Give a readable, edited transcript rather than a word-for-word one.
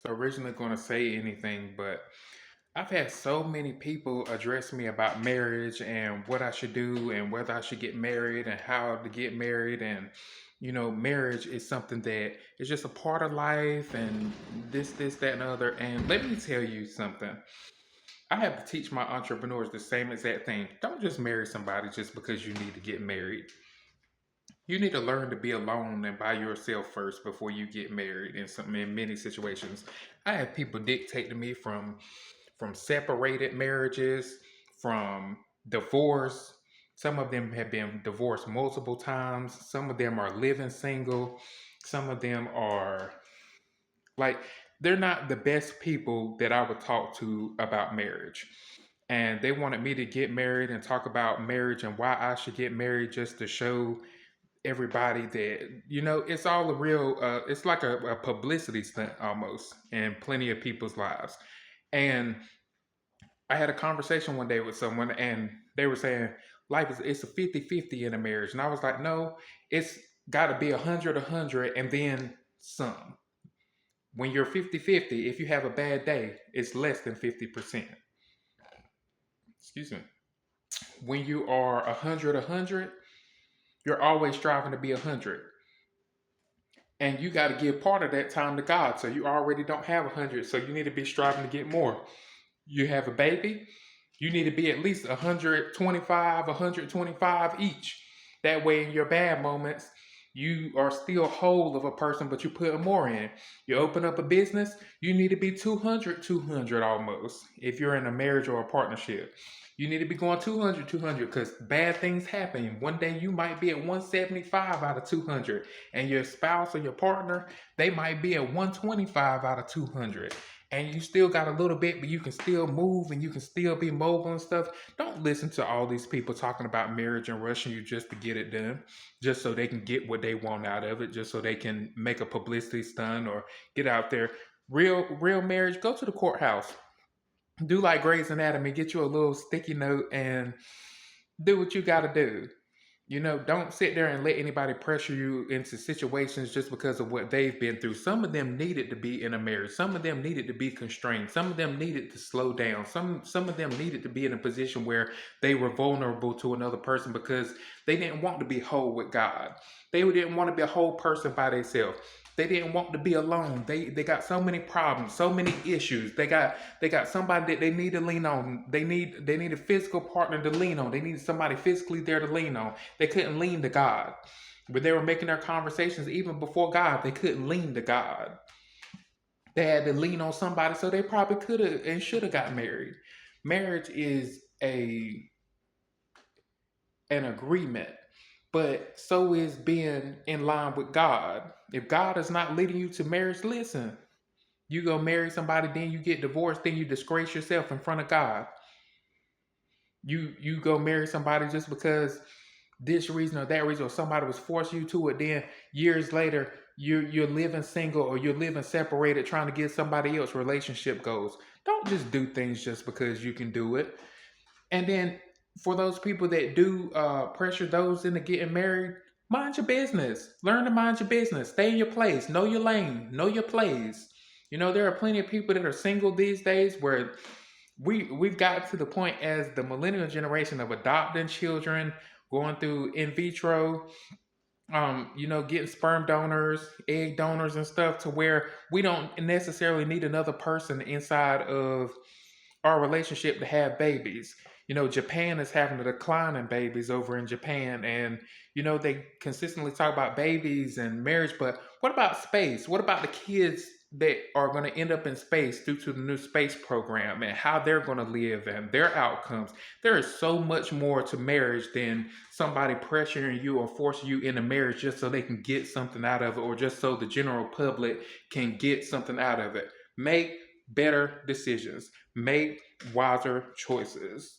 Originally going to say anything, but I've had so many people address me about marriage and what I should do and whether I should get married and how to get married. And, marriage is something that is just a part of life and this, that, and other. And let me tell you something. I have to teach my entrepreneurs the same exact thing. Don't just marry somebody just because you need to get married. You need to learn to be alone and by yourself first before you get married. In many situations, I have people dictate to me from separated marriages, from divorce. Some of them have been divorced multiple times. Some of them are living single. Some of them are like they're not the best people that I would talk to about marriage. And they wanted me to get married and talk about marriage and why I should get married just to show everybody that it's all a real it's like a publicity stunt almost in plenty of people's lives. And I had a conversation one day with someone and they were saying life is it's a 50-50 in a marriage, and I was like, no, it's got to be 100 and then some. When you're 50-50, if you have a bad day, it's less than 50%. Excuse me. When you are 100, you're always striving to be 100. And you got to give part of that time to God. So you already don't have 100. So you need to be striving to get more. You have a baby, you need to be at least 125 each. That way, in your bad moments, you are still whole of a person, but you put more in. You open up a business, you need to be 200 almost. If you're in a marriage or a partnership, you need to be going 200 because bad things happen. One day you might be at 175 out of 200, and your spouse or your partner, they might be at 125 out of 200, and you still got a little bit, but you can still move and you can still be mobile and stuff. Don't listen to all these people talking about marriage and rushing you just to get it done, just so they can get what they want out of it, just so they can make a publicity stunt or get out there. Real marriage, go to the courthouse. Do like Grey's Anatomy, get you a little sticky note and do what you got to do. Don't sit there and let anybody pressure you into situations just because of what they've been through. Some of them needed to be in a marriage. Some of them needed to be constrained. Some of them needed to slow down. Some of them needed to be in a position where they were vulnerable to another person because they didn't want to be whole with God. They didn't want to be a whole person by themselves. They didn't want to be alone. They got so many problems, so many issues. They got somebody that they need to lean on. They need a physical partner to lean on. They needed somebody physically there to lean on. They couldn't lean to God. But they were making their conversations even before God. They couldn't lean to God. They had to lean on somebody, so they probably could have and should have got married. Marriage is an agreement, but so is being in line with God. If God is not leading you to marriage, listen. You go marry somebody, then you get divorced, then you disgrace yourself in front of God. You go marry somebody just because this reason or that reason, or somebody was forcing you to it. Then years later, you're living single or you're living separated, trying to get somebody else relationship goals. Don't just do things just because you can do it. And then for those people that do pressure those into getting married, mind your business. Learn to mind your business. Stay in your place. Know your lane. Know your place. There are plenty of people that are single these days where we've got to the point as the millennial generation of adopting children, going through in vitro, getting sperm donors, egg donors, and stuff to where we don't necessarily need another person inside of our relationship to have babies. Japan is having a decline in babies over in Japan, and they consistently talk about babies and marriage, but what about space? What about the kids that are going to end up in space due to the new space program and how they're going to live and their outcomes? There is so much more to marriage than somebody pressuring you or forcing you into marriage just so they can get something out of it, or just so the general public can get something out of it. Make better decisions. Make wiser choices.